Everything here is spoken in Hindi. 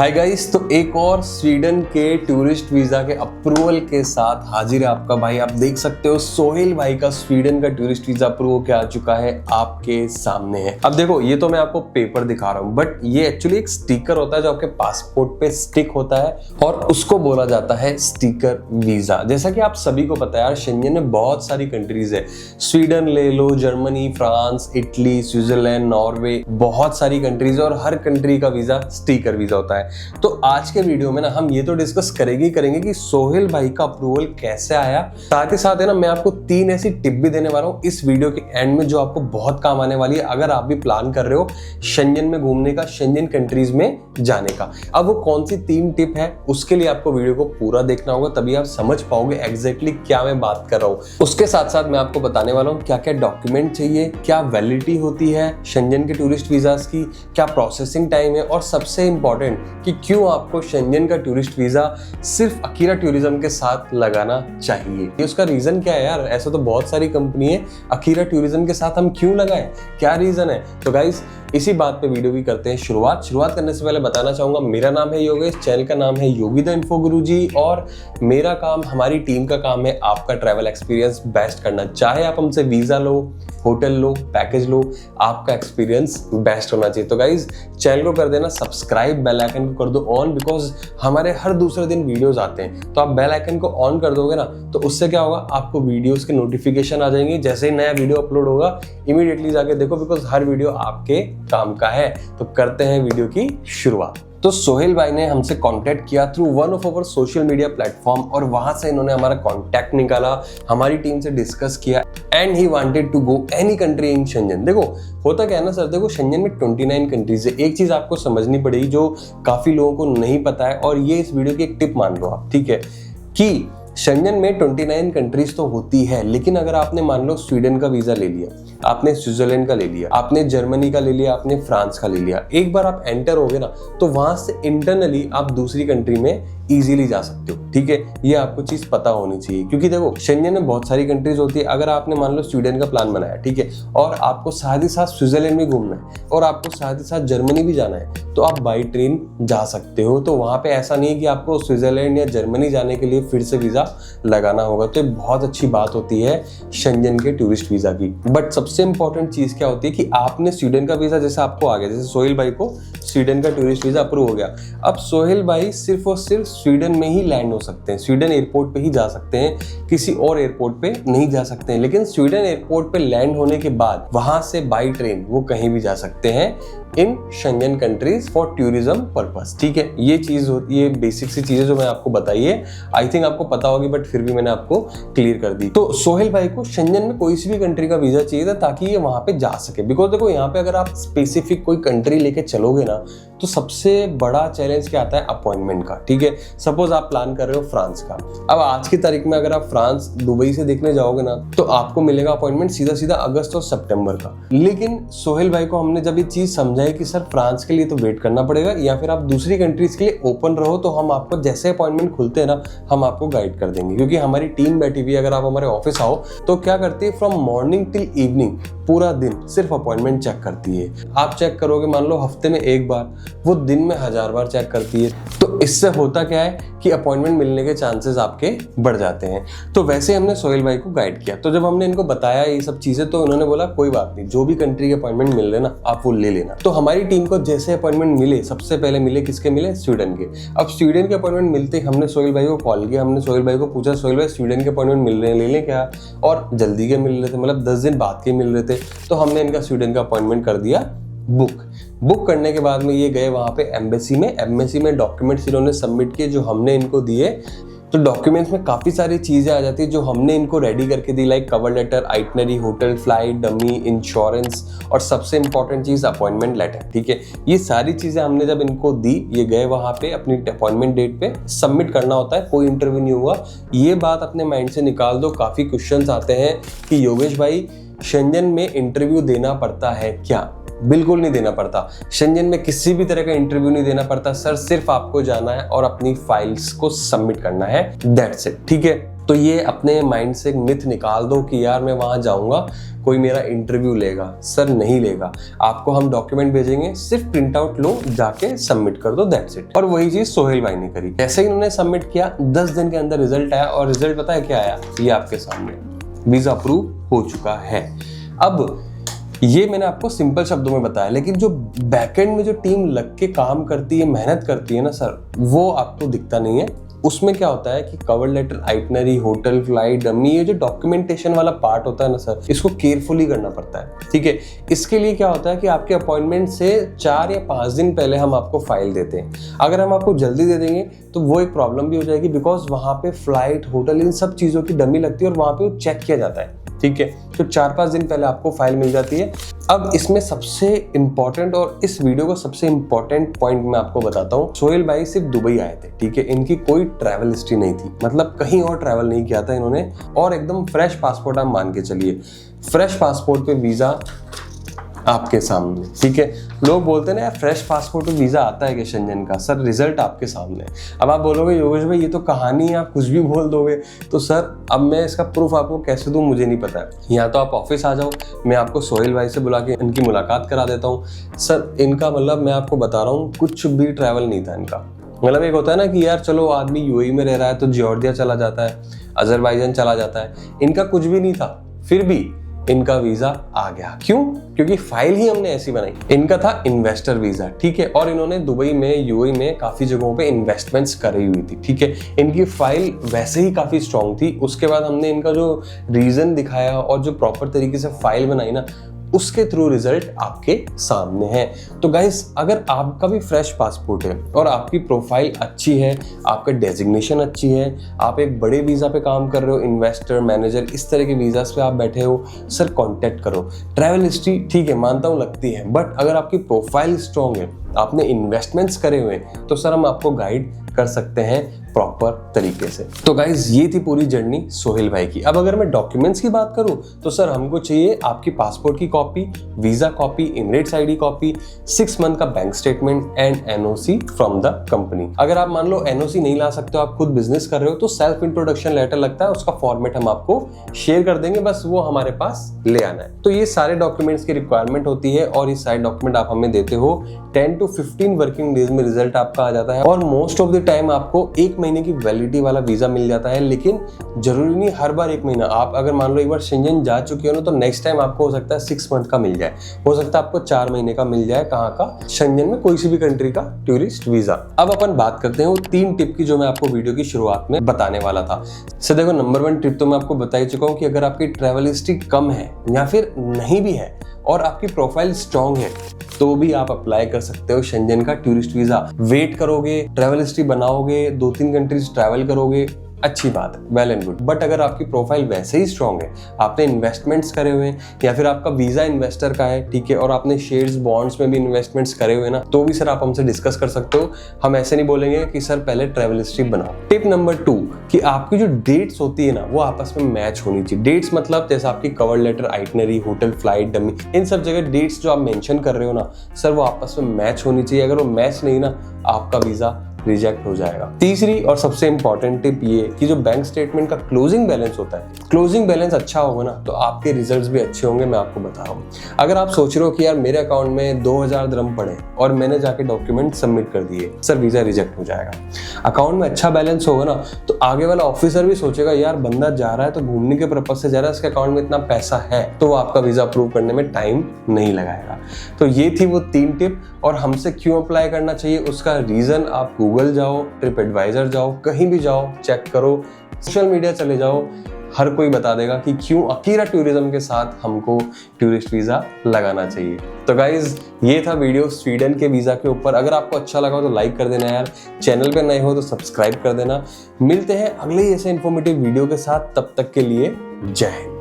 हाय गाइस, तो एक और स्वीडन के टूरिस्ट वीजा के अप्रूवल के साथ हाजिर है आपका भाई। आप देख सकते हो सोहेल भाई का स्वीडन का टूरिस्ट वीजा अप्रूव होकर आ चुका है, आपके सामने है। अब देखो, ये तो मैं आपको पेपर दिखा रहा हूँ, बट ये एक्चुअली एक स्टिकर होता है जो आपके पासपोर्ट पे स्टिक होता है और उसको बोला जाता है स्टिकर वीजा। जैसा कि आप सभी को पता है यार, शेंजन में बहुत सारी कंट्रीज है। स्वीडन ले लो, Germany, France, Italy, Switzerland, Norway, बहुत सारी कंट्रीज है और हर कंट्री का वीजा स्टिकर वीजा होता है। तो आज के वीडियो में ना हम ये तो डिस्कस करेंगे कि सोहेल भाई का अप्रूवल कैसे आया। साथ ही साथ है ना, मैं आपको 3 ऐसी टिप भी देने वाला हूँ इस वीडियो के एंड में जो आपको बहुत काम आने वाली है अगर आप भी प्लान कर रहे हो शेंजन में घूमने का, शेंजन कंट्रीज में जाने का। अब वो कौन सी 3 टिप है उसके लिए आपको वीडियो को पूरा देखना होगा, तभी आप समझ पाओगे एग्जैक्टली क्या मैं बात कर रहा हूँ। उसके साथ साथ मैं आपको बताने वाला हूँ क्या क्या डॉक्यूमेंट चाहिए, क्या वैलिडिटी होती है शेंजन के टूरिस्ट वीजास की, क्या प्रोसेसिंग टाइम है, और सबसे इंपॉर्टेंट कि क्यों आपको शेंजन का टूरिस्ट वीजा सिर्फ अकीरा टूरिज्म के साथ लगाना चाहिए। ये उसका रीजन क्या है यार? ऐसा तो बहुत सारी कंपनी है, अकीरा टूरिज्म के साथ हम क्यों लगाएं, क्या रीजन है? तो गाइस, इसी बात पे वीडियो की करते हैं शुरुआत करने से पहले बताना चाहूंगा, मेरा नाम है योगेश, चैनल का नाम है योगी द इन्फो गुरुजी, और मेरा काम, हमारी टीम का काम है आपका ट्रैवल एक्सपीरियंस बेस्ट करना। चाहे आप हमसे वीजा लो, होटल लो, पैकेज लो, आपका एक्सपीरियंस बेस्ट होना चाहिए। तो गाइज, चैनल को कर देना सब्सक्राइब, बेल आइकन को कर दो ऑन, बिकॉज हमारे हर दूसरे दिन वीडियोस आते हैं। तो आप बेल आइकन को ऑन कर दोगे ना, तो उससे क्या होगा, आपको वीडियोस के नोटिफिकेशन आ जाएंगे। जैसे ही नया वीडियो अपलोड होगा इमीडिएटली जाके देखो, बिकॉज हर वीडियो आपके काम का है। तो करते हैं वीडियो की शुरुआत। तो सोहेल भाई ने हमसे कांटेक्ट किया through one of our social media platform, और वहां से इन्होंने हमारा कांटेक्ट निकाला, हमारी टीम से डिस्कस किया, and he wanted to go any country in Schengen. देखो, होता क्या है ना सर, देखो शेंजन में 29 कंट्रीज है। एक चीज आपको समझनी पड़ेगी जो काफी लोगों को नहीं पता है, और ये इस वीडियो की एक टिप मान लो आप, ठीक है, कि शेंजन में 29 कंट्रीज तो होती है, लेकिन अगर आपने मान लो स्वीडन का वीजा ले लिया, आपने स्विट्जरलैंड का ले लिया, आपने जर्मनी का ले लिया, आपने फ्रांस का ले लिया, एक बार आप एंटर हो गए ना, तो वहां से इंटरनली आप दूसरी कंट्री में इजीली जा सकते हो, ठीक है। ये आपको चीज पता होनी चाहिए, क्योंकि देखो शेंजन में बहुत सारी कंट्रीज होती है। अगर आपने मान लो स्वीडन का प्लान बनाया, ठीक है, और आपको साथ ही साथ स्विट्जरलैंड भी घूमना है और आपको साथ ही साथ जर्मनी भी जाना है, तो आप बाई ट्रेन जा सकते हो। तो वहां पे ऐसा नहीं है कि आपको स्विट्जरलैंड या जर्मनी जाने के लिए फिर से वीजा लगाना होगा। तो ये बहुत अच्छी बात होती है शेंजन के टूरिस्ट वीजा की। बट सबसे इंपॉर्टेंट चीज क्या होती है कि आपने स्वीडन का वीजा जैसे आपको आ गया, जैसे सोहेल भाई को स्वीडन का टूरिस्ट वीजा अप्रूव हो गया, अब सोहेल भाई सिर्फ और सिर्फ स्वीडन में ही लैंड हो सकते हैं, स्वीडन एयरपोर्ट पे ही जा सकते हैं, किसी और एयरपोर्ट पे नहीं जा सकते हैं। लेकिन स्वीडन एयरपोर्ट पे लैंड होने के बाद वहां से बाई ट्रेन वो कहीं भी जा सकते हैं in Schengen countries for tourism purpose, ठीक है। ये चीज होती है, बेसिक सी चीजें जो मैं आपको बताई है, आई थिंक आपको पता होगी, बट फिर भी मैंने आपको क्लियर कर दी। तो सोहेल भाई को शेंजन में कोई सी भी कंट्री का वीजा चाहिए था ताकि ये वहां पे जा सके। बिकॉज देखो, यहाँ पे अगर आप स्पेसिफिक कोई कंट्री लेके चलोगे ना, तो सबसे बड़ा चैलेंज क्या आता है, अपॉइंटमेंट का, ठीक है। सपोज आप प्लान कर रहे हो फ्रांस का, अब आज की तारीख में अगर आप फ्रांस दुबई से देखने जाओगे ना, तो आपको मिलेगा अपॉइंटमेंट सीधा अगस्त और सितंबर का। लेकिन सोहेल भाई को हमने जब ये चीज समझाई कि सर फ्रांस के लिए तो वेट करना पड़ेगा, या फिर आप दूसरी कंट्रीज के लिए ओपन रहो, तो हम आपको जैसे अपॉइंटमेंट खुलते हैं ना, हम आपको गाइड कर देंगे। क्योंकि हमारी टीम बैठी हुई है, अगर आप हमारे ऑफिस आओ तो क्या करती है, फ्रॉम मॉर्निंग टिल इवनिंग पूरा दिन सिर्फ अपॉइंटमेंट चेक करती है। आप चेक करोगे, मान लो हफ्ते में एक बार, वो दिन में 1000 बार चेक करती है। तो इससे होता क्या है कि अपॉइंटमेंट मिलने के चांसेस आपके बढ़ जाते हैं। तो वैसे हमने सोहेल भाई को गाइड किया। तो जब हमने इनको बताया ये सब चीजें, तो उन्होंने बोला कोई बात नहीं, जो भी कंट्री के अपॉइंटमेंट मिल रहे ना, आप वो ले लेना। तो हमारी टीम को जैसे अपॉइंटमेंट मिले, सबसे पहले मिले किसके मिले, स्वीडन के। अब स्वीडन के अपॉइंटमेंट मिलते ही हमने सोहेल भाई को कॉल किया, हमने सोहेल भाई को पूछा, सोहेल भाई स्वीडन के अपॉइंटमेंट मिल रहे हैं, ले लें क्या? और जल्दी के मिल रहे थे, मतलब 10 दिन बाद के मिल रहे थे। तो हमने इनका स्वीडन का अपॉइंटमेंट कर दिया बुक करने के बाद में ये गए वहां पे एम्बेसी में डॉक्यूमेंट्स इन्होंने सबमिट किए जो हमने इनको दिए। तो डॉक्यूमेंट्स में काफी सारी चीजें आ जाती है जो हमने इनको रेडी करके दी, like cover letter, itinerary, hotel, flight, dummy, insurance, और सबसे इंपॉर्टेंट चीज अपॉइंटमेंट लेटर, ठीक है। ये सारी चीजें हमने जब इनको दी, ये गए वहां पे अपनी अपॉइंटमेंट डेट पे सबमिट करना होता है, कोई इंटरव्यू नहीं हुआ। ये बात अपने माइंड से निकाल दो। काफी क्वेश्चंस आते हैं कि योगेश भाई शेंजन में इंटरव्यू देना पड़ता है क्या? बिल्कुल नहीं देना पड़ता। शेंजन में किसी भी तरह का इंटरव्यू नहीं देना पड़ता सर, सिर्फ आपको जाना है और अपनी फाइल्स को सबमिट करना है, दैट्स इट, ठीक है। तो ये अपने माइंड से एक मिथ निकाल दो कि यार मैं वहां जाऊंगा कोई मेरा इंटरव्यू लेगा। सर नहीं लेगा, आपको हम डॉक्यूमेंट भेजेंगे, सिर्फ प्रिंट आउट लो, जाके सबमिट कर दो, दैट्स इट। और वही चीज सोहेल भाई ने करी। जैसे ही इन्होंने सबमिट किया 10 दिन के अंदर रिजल्ट आया, और रिजल्ट पता है क्या आया, ये आपके सामने, वीजा अप्रूव हो चुका है। अब ये मैंने आपको सिंपल शब्दों में बताया, लेकिन जो बैकएंड में जो टीम लग के काम करती है, मेहनत करती है ना सर, वो आपको दिखता नहीं है। उसमें क्या होता है कि cover letter, itinerary, hotel, flight, dummy, ये जो डॉक्यूमेंटेशन वाला पार्ट होता है ना सर, इसको केयरफुली करना पड़ता है, ठीक है। इसके लिए क्या होता है कि आपके अपॉइंटमेंट से 4 या 5 दिन पहले हम आपको फाइल देते हैं। अगर हम आपको जल्दी दे देंगे तो वो एक प्रॉब्लम भी हो जाएगी, बिकॉज वहाँ पे फ्लाइट, होटल, इन सब चीज़ों की डमी लगती है और वहाँ पे वो चेक किया जाता है, ठीक है। तो 4-5 दिन पहले आपको फाइल मिल जाती है। अब इसमें सबसे इंपॉर्टेंट, और इस वीडियो का सबसे इंपॉर्टेंट पॉइंट मैं आपको बताता हूँ। सोहेल भाई सिर्फ दुबई आए थे, ठीक है। इनकी कोई ट्रैवल हिस्ट्री नहीं थी, मतलब कहीं और ट्रैवल नहीं किया था इन्होंने, और एकदम फ्रेश पासपोर्ट आप मान के चलिए। फ्रेश पासपोर्ट पे वीजा आपके सामने, ठीक है। लोग बोलते हैं ना यार फ्रेश पासपोर्ट पे वीजा आता है कि शेंजन का, सर रिजल्ट आपके सामने। अब आप बोलोगे योगेश भाई ये तो कहानी है, आप कुछ भी बोल दोगे, तो सर अब मैं इसका प्रूफ आपको कैसे दूं, मुझे नहीं पता है। या तो आप ऑफिस आ जाओ, मैं आपको सोहेल भाई से बुला के इनकी मुलाकात करा देता हूँ। सर इनका मतलब मैं आपको बता रहा हूँ, कुछ भी ट्रैवल नहीं था इनका। मतलब एक होता है ना कि यार चलो आदमी यूएई में रह रहा है तो जॉर्जिया चला जाता है, अजरबैजान चला जाता है, इनका कुछ भी नहीं था, फिर भी इनका वीजा आ गया। क्यों? क्योंकि फाइल ही हमने ऐसी बनाई। इनका था इन्वेस्टर वीजा, ठीक है, और इन्होंने दुबई में, यूएई में काफी जगहों पे इन्वेस्टमेंट्स करी हुई थी, ठीक है। इनकी फाइल वैसे ही काफी स्ट्रांग थी। उसके बाद हमने इनका जो रीजन दिखाया और जो प्रॉपर तरीके से फाइल बनाई ना, उसके थ्रू रिजल्ट आपके सामने है। तो गाइस अगर आपका भी फ्रेश पासपोर्ट है और आपकी प्रोफाइल अच्छी है, आपका डेजिग्नेशन अच्छी है, आप एक बड़े वीजा पे काम कर रहे हो, इन्वेस्टर, मैनेजर, इस तरह के वीजास पे आप बैठे हो, सर कांटेक्ट करो। ट्रैवल हिस्ट्री ठीक है, मानता हूँ लगती है, बट अगर आपकी प्रोफाइल स्ट्रॉन्ग है, आपने इन्वेस्टमेंट्स करे हुए हैं, तो सर हम आपको गाइड कर सकते हैं प्रॉपर तरीके से। तो गाइज ये थी पूरी जर्नी सोहेल भाई की। अब अगर मैं डॉक्यूमेंट्स की बात करूं तो सर हमको चाहिए आपकी पासपोर्ट की copy, visa copy, Emirates ID copy, 6 month का bank statement and NOC from the company. अगर आप मान लो एनओसी नहीं ला सकते हो, आप खुद बिजनेस कर रहे हो, तो सेल्फ इंट्रोडक्शन लेटर लगता है, उसका फॉर्मेट हम आपको शेयर कर देंगे, बस वो हमारे पास ले आना है। तो ये सारे डॉक्यूमेंट्स की रिक्वायरमेंट होती है और ये सारे डॉक्यूमेंट आप हमें देते हो। 10 to 15 वर्किंग डेज में रिजल्ट आपका आ जाता है और मोस्ट ऑफ द टाइम आपको 1 महीने की वैलिडिटी वाला वीजा मिल जाता है। लेकिन जरूरी नहीं हर बार 1 महीना। आप अगर मान लो एक बार शेंजन जा चुके हो ना, तो नेक्स्ट टाइम आपको हो सकता है 6 मंथ का मिल जाए, हो सकता है आपको 4 महीने का मिल जाए। कहाँ का? शेंजन में कोई सी भी कंट्री का टूरिस्ट वीजा। अब अपन बात करते हैं वो 3 टिप की जो मैं आपको वीडियो की शुरुआत में बताने वाला था। सर देखो, नंबर 1 टिप तो मैं आपको बता ही चुका हूँ कि अगर आपकी ट्रैवल हिस्ट्री कम है या फिर नहीं भी है और आपकी प्रोफाइल स्ट्रांग है, तो भी आप अप्लाई कर सकते हो शेंजन का टूरिस्ट वीजा। वेट करोगे, ट्रैवल हिस्ट्री बनाओगे, 2-3 कंट्रीज ट्रैवल करोगे, अच्छी बात है, वेल एंड गुड। बट अगर आपकी प्रोफाइल वैसे ही स्ट्रांग है, आपने इन्वेस्टमेंट्स करे हुए हैं या फिर आपका वीजा इन्वेस्टर का है, ठीक है, और आपने शेयर्स, बॉन्ड्स में भी इन्वेस्टमेंट्स करे हुए ना, तो भी सर आप हमसे डिस्कस कर सकते हो। हम ऐसे नहीं बोलेंगे कि सर पहले ट्रैवल हिस्ट्री बनाओ। टिप नंबर 2 कि आपकी जो डेट्स होती है ना, वो आपस में मैच होनी चाहिए। डेट्स मतलब जैसे आपकी cover letter, itinerary, hotel, flight, dummy, इन सब जगह डेट्स जो आप मेंशन कर रहे हो ना सर, वो आपस में मैच होनी चाहिए। अगर वो मैच नहीं ना, आपका वीजा रिजेक्ट हो जाएगा। तीसरी और सबसे इंपॉर्टेंट टिप ये कि जो बैंक स्टेटमेंट का क्लोजिंग बैलेंस होता है, क्लोजिंग बैलेंस अच्छा होगा ना, तो आपके रिजल्ट्स भी अच्छे होंगे। मैं आपको बता रहा हूँ, अगर आप सोच रहे हो कि यार मेरे अकाउंट में 2000 दिरहम पड़े और मैंने जाके डॉक्यूमेंट सबमिट कर दिए, सर वीजा रिजेक्ट हो जाएगा। अकाउंट में अच्छा बैलेंस होगा ना, तो आगे वाला ऑफिसर भी सोचेगा यार बंदा जा रहा है तो घूमने के पर्पज से जा रहा है, इसके अकाउंट में इतना पैसा है, तो वो आपका वीजा अप्रूव करने में टाइम नहीं लगाएगा। तो ये थी वो 3 टिप। और हमसे क्यों अप्लाई करना चाहिए, उसका रीजन आप गूगल जाओ, ट्रिप एडवाइजर जाओ, कहीं भी जाओ, चेक करो, सोशल मीडिया चले जाओ, हर कोई बता देगा कि क्यों अकीरा टूरिज्म के साथ हमको टूरिस्ट वीजा लगाना चाहिए। तो गाइज ये था वीडियो स्वीडन के वीजा के ऊपर। अगर आपको अच्छा लगा तो लाइक कर देना यार, चैनल पे नए हो तो सब्सक्राइब कर देना। मिलते हैं अगले ऐसे इन्फॉर्मेटिव वीडियो के साथ, तब तक के लिए जय हिंद।